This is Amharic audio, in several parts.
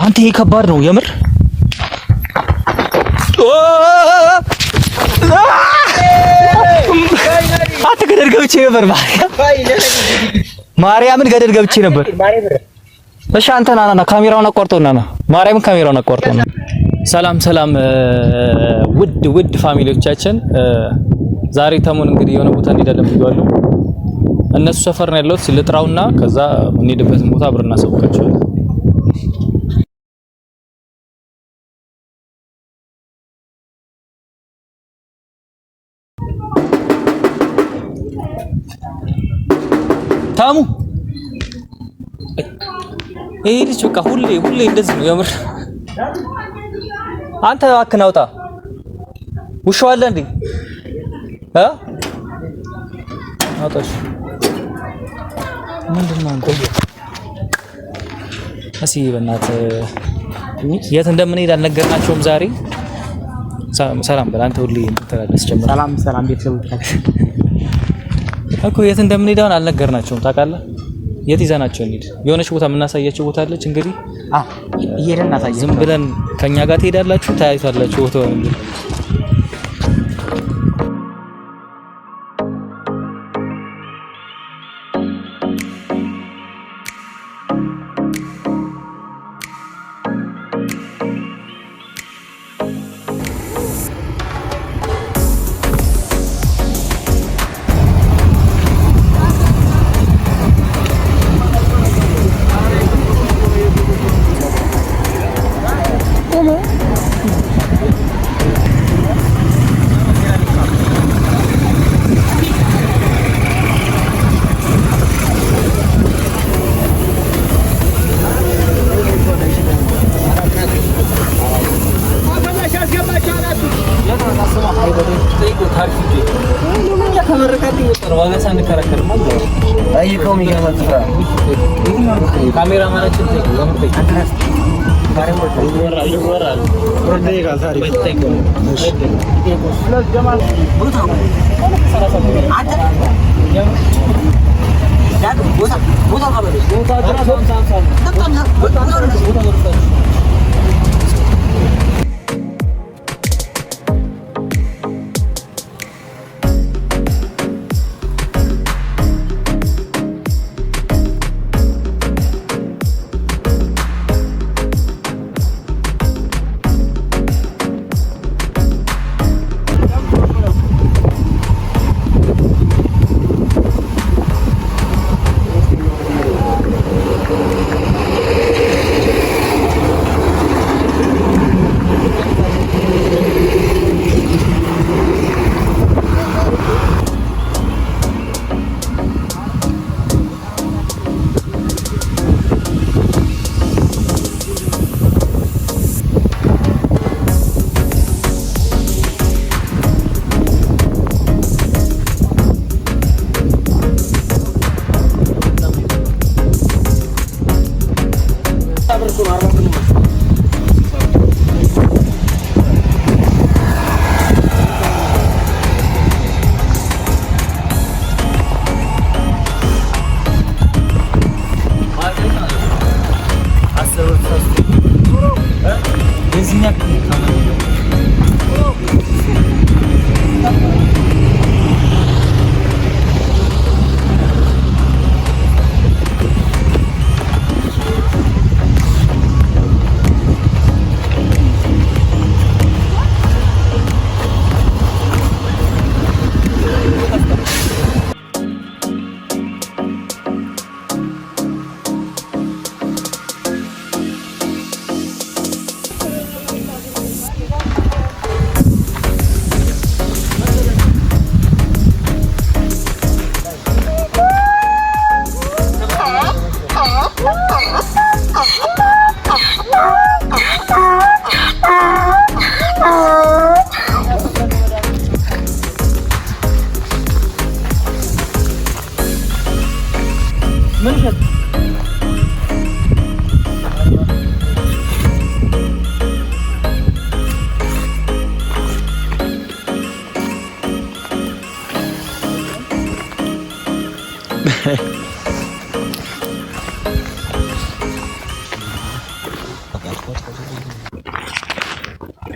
አንተ ይሄ ከባድ ነው የምር። አንተ ገደል ገብቼ ነበር ማርያምን ገደል ገብቼ ነበር። እሺ አንተ ና ካሜራውን አቋርጠውና ና ማርያምን ካሜራውን አቋርጠውና። ሰላም ሰላም ውድ ፋሚሊዎቻችን ዛሬ ተሙን እንግዲህ የሆነ ቦታ እንሄዳለን ብያለሁ። እነሱ ሰፈር ነው ያለሁት። ልጥራውና ከዛ እንሄድበትን ቦታ አብረን እናሳውቃቸዋለን። ታሙ ይሄ ልጅ በቃ ሁሌ እንደዚህ ነው የምር። አንተ እባክህ ናውጣ። ውሻው አለ እንዴ? አውጣሽ። ምንድነው አንተ? እሺ በእናትህ የት እንደምንሄድ አልነገርናቸውም ዛሬ። ሰላም በል አንተ ሁሌ እንተላለስ ጀመረ። ሰላም ቤተሰቦቻችን እኮ የት እንደምንሄድ አሁን አልነገርናቸውም ታውቃለህ። የት ይዘናቸው እንሂድ? የሆነች ቦታ የምናሳያቸው ቦታ አለች። እንግዲህ እየሄድን እናሳያቸው። ዝም ብለን ከኛ ጋር ትሄዳላችሁ፣ ታያዩታላችሁ ቦታው እንግዲህ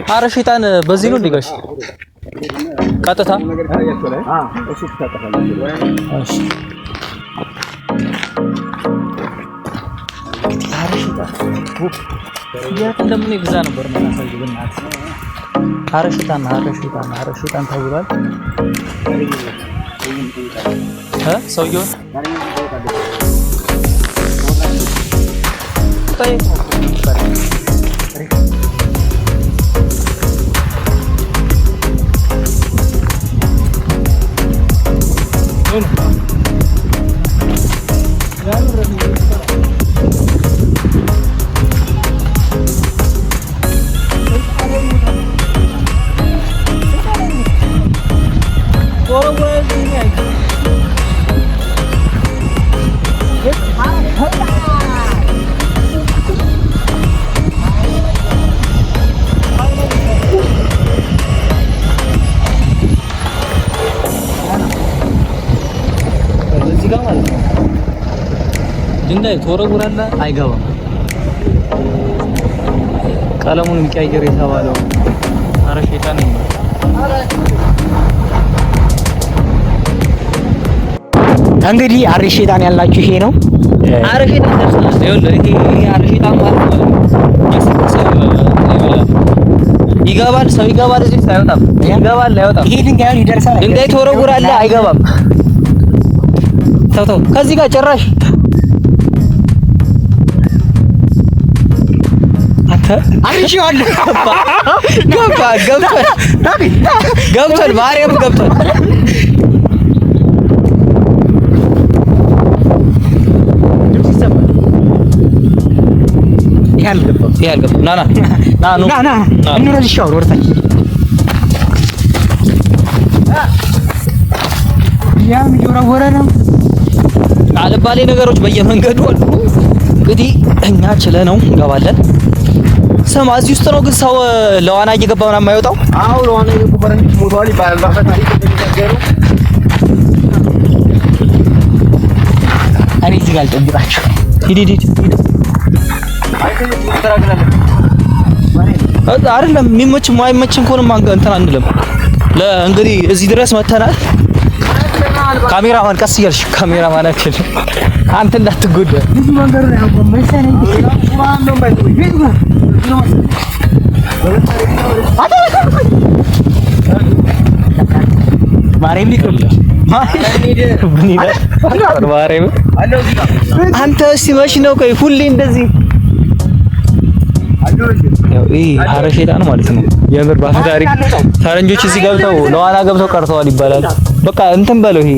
ኧረ ሸይጣን በዚህ ነው እንዲጋሽ ቀጥታ እሺ ያት እንደምን ይግዛ ነበር ማለት ነው በእናትህ ኧረ ሸይጣን ተብሏል ሰውየው ድንጋይ ተወረውራለህ አይገባም ቀለሙን የሚቀያየር የተባለው ኧረ ሸይጣን ነው እንግዲህ አሪ ሸይጣን ያላችሁ ይሄ ነው አሪ ሸይጣን ደርሰናል ይሄ አሪ ሸይጣን ማለት ነው ይገባል ሰው ይገባል እዚህ ሳይወጣም ይገባል አይወጣም ይሄ ድንጋዩን ይደርሳል ድንጋይ ተወረውራለህ አይገባም ተው ከዚህ ጋር ጭራሽ አንቺዋል ገብቷል ማርያም ገብቷል ያልገባ ና እንውረድ ሻው ወርታች ያም ይወራወረ ነው አለባሌ ነገሮች በየመንገዱ አሉ እንግዲህ እኛ ችለነው እንገባለን ሰማ እዚህ ውስጥ ነው ግን ሰው ለዋና እየገባ ምናምን የማይወጣው አዎ ለዋና እየገባ በረንጅ ሞቷል ይባላል ባፈታሪ ተነገሩ እኔ እዚህ ጋር ልጠብቃችሁ ሂድ አይደለም የሚመች የማይመችም ከሆነ እንትን አንልም ለእንግዲህ እዚህ ድረስ መተናል ካሜራማን ቀስ እያልሽ ካሜራማናችን አንተ እንዳትጎዳ ብዙ መንገዱ ላይ ነው መሰለኝ ማርያም ሊቀርብ አንተ እስቲ መች ነው ቆይ ሁሌ እንደዚህ ኧረ ሸይጣን ማለት ነው የምር ባፈ ታሪክ ፈረንጆች እዚህ ገብተው ለዋና ገብተው ቀርተዋል ይባላል በቃ እንትን በለው ይሄ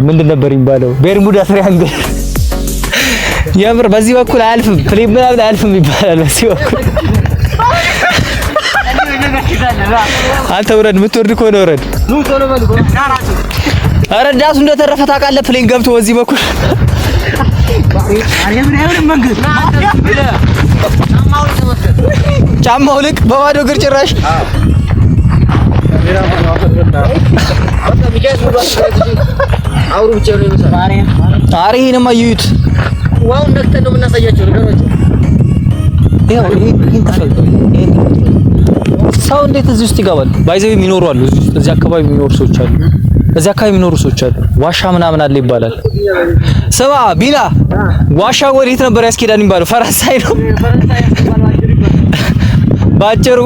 ምንድን ነበር የሚባለው ቤርሙዳ ትሪያንግል የምር በዚህ በኩል አያልፍም ፕሌን ምናምን አያልፍም ይባላል በዚህ በኩል አንተ ውረድ የምትወርድ ከሆነ ውረድ ኧረ ዳሱ እንደተረፈ ታውቃለህ ፕሌን ገብቶ በዚህ በኩል ጫማው ልቅ በባዶ እግር ጭራሽ ኧረ ይሄንማ እዩት ዋው ነክተን ነው የምናሳያቸው ነገሮች ይሄው ይሄን ተፈልጦ ሰው እንዴት እዚህ ውስጥ ይገባል ባይዘው የሚኖሩ አሉ እዚህ አካባቢ የሚኖሩ ሰዎች አሉ ዋሻ ምናምን አለ ይባላል ስማ ቢላ ዋሻ ወዴት ነበር ያስኬዳን የሚባለው ፈረንሳይ ነው ባጭሩ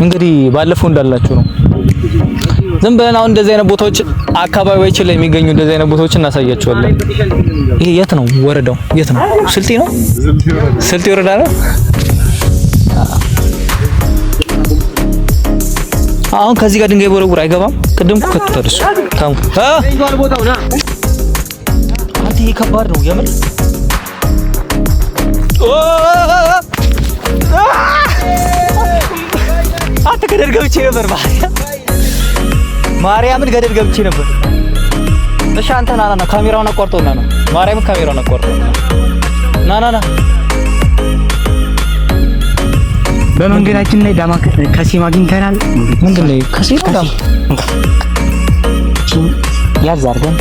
እንግዲህ ባለፈው እንዳላችሁ ነው ዝም ብለን አሁን እንደዚህ አይነት ቦታዎች አካባቢዎች ላይ የሚገኙ እንደዚህ አይነት ቦታዎች እናሳያቸዋለን ይሄ የት ነው ወረዳው የት ነው ስልጤ ነው ስልጤ ወረዳ ነው አሁን ከዚህ ጋር ድንጋይ ቦረቡር አይገባም ቅድም ከተተርሱ ታሙ አንተ ይሄ ከባድ ነው የምር አንተ ገደል ገብቼ ነበር ማርያምን ገደል ገብቼ ነበር እሺ አንተ ና ካሜራውን አቋርጠውና ና ማርያምን ካሜራውን አቋርጠውና ና በመንገዳችን ላይ ዳማ ከሲም አግኝተናል ምንድነው ከሲም ዳማ ያዝ አድርገን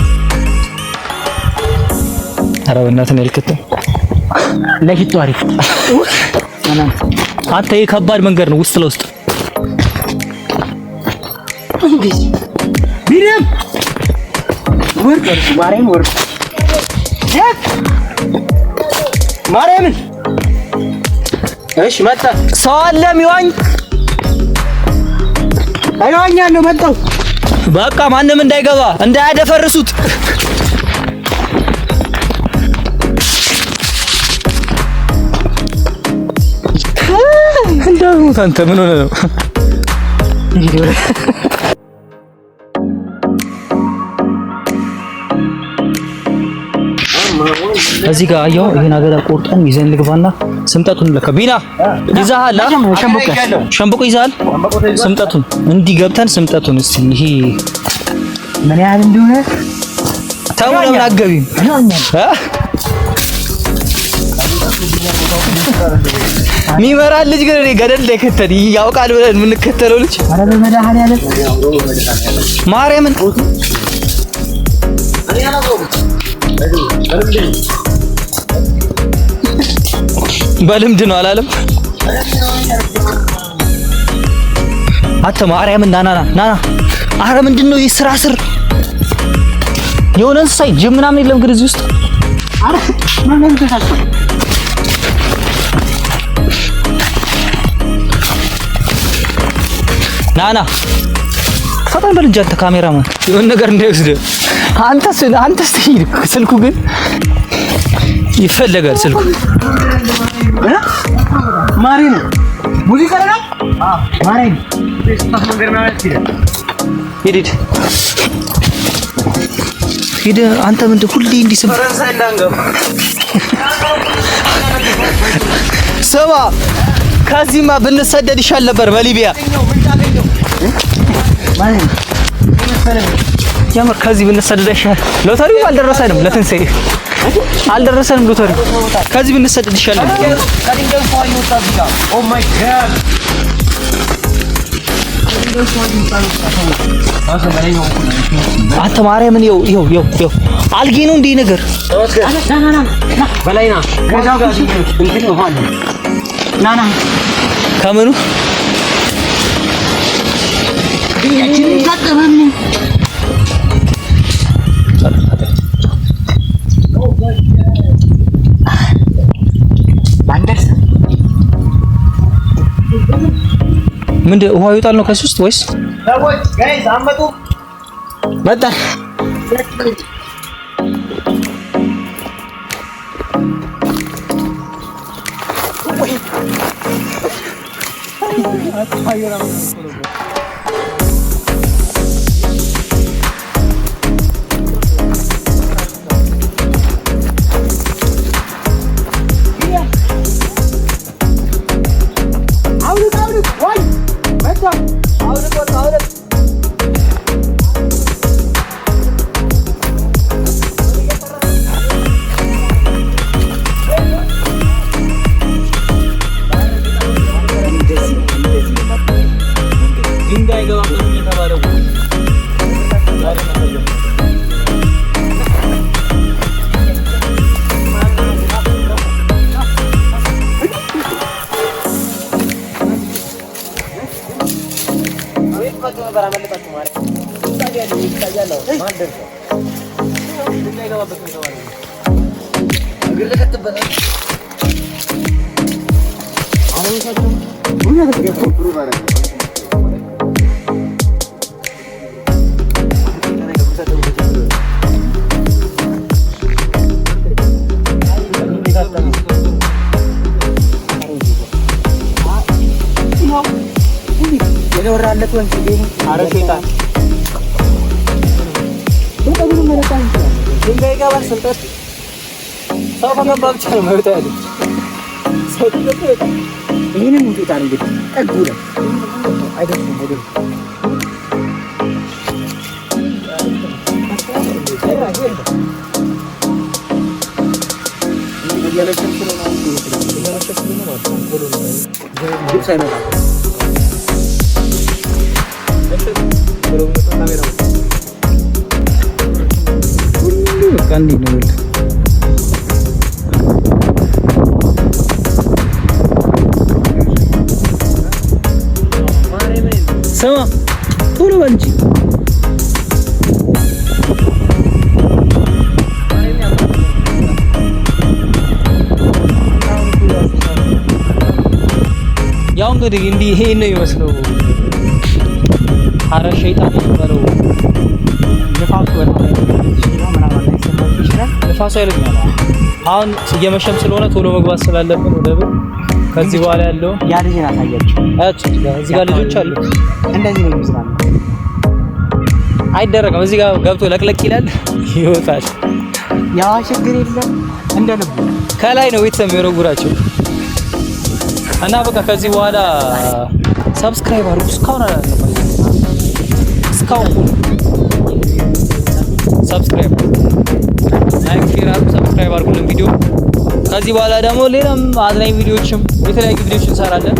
ኧረ በእናትህ ነው ልክተው ለሽቶ አሪፍ አንተ የከባድ መንገድ ነው ውስጥ ለውስጥ ቢሪም ወርቅ ማርያም ወርቅ ማርያምን እሺ መጣ ሰው አለ የሚዋኝ አይዋኛለሁ መጣው በቃ ማንም እንዳይገባ እንዳያደፈርሱት እንደው አንተ ምን ሆነ ነው እዚህ ጋር አየሁ ይሄን አገዳ ቆርጠን ይዘን ልግባና ስምጠቱን ለከቢና ይዛሃል ሸምበቆ ይዛሃል ስምጠቱን እንዲህ ገብተን ስምጠቱን እስቲ ይሄ ምን ያህል እንደሆነ ታው ለምን አገቢም ሚመራ ልጅ ግን እኔ ገደል ላይ ከተል ያውቃል ብለን የምንከተለው ልጅ አረ በመድኃኒዓለም ያለ ማርያምን በልምድ ነው አላለም አተ ማርያምን ና አረ ምንድነው ይስራ ስር የሆነ እንስሳ ጅብ ምናምን የለም ግን እዚህ ውስጥ አረ ማንን ተሳሰ ናና ፈጣን በል እንጂ አንተ ካሜራማን የሆነ ነገር እንዳይወስድ አንተ ስልኩ ግን ይፈለጋል ስልኩ ማሪ ነው ሙዚቃ ነው ማሪ ሂድ አንተ ምንድን ሁሌ እንዲህ ስማ ከዚህማ ብንሰደድ ይሻል ነበር በሊቢያ ያምር ከዚህ ብንሰደድ ይሻል ሎተሪው አልደረሰንም ለትንሳኤ አልደረሰንም ሎተሪው ከዚህ ብንሰደድ ይሻል ነበር ኦ ማይ ጋድ አንተ ማርያምን ይኸው አልጌ ነው እንዲህ ነገር በላይና ናና ከምኑ ምንድን ውሃ ይወጣል ነው ከዚህ ውስጥ ወይስ ጋይስ አመጡ መጣ የወራለት ወንዝ ይሄ አረፈታ ወጣው መለጣን ድንጋይ ጋር ሰልጠት ሰው ከገባ ብቻ ነው መውጣት ያለው ሰው ተጠጣ ይሄንን እንዴት እንግዲህ ጠጉለ አይደለም ስማ ቶሎ በል እንጂ ያው እንግዲህ እንዲህ ይሄ ነው የሚመስለው። ሐረ ሸይጣን የሚባለው ንፋሱ በጣም ንፋሱ አይለኛል። አሁን እየመሸም ስለሆነ ቶሎ መግባት ስላለብን ወደ ቤት ከዚህ በኋላ ያለው ያ ልጅ አሳያችሁ። እዚህ ጋር ልጆች አሉ። እንደዚህ ነው የሚመስለው። አይደረግም። እዚህ ጋር ገብቶ ለቅለቅ ይላል ይወጣል። ያ ችግር የለም እንደ ልቡ ከላይ ነው ቤተሰብ የሚወረውራቸው እና በቃ ከዚህ በኋላ ሰብስክራይብ አድርጉ። እስካሁን አላደረግም። እስካሁን ሰብስክራይብ ላይክ ሼር አድርጉ። ሰብስክራይብ አድርጉልን ቪዲዮ። ከዚህ በኋላ ደግሞ ሌላም አዝናኝ ቪዲዮዎችም የተለያዩ ቪዲዮዎች እንሰራለን።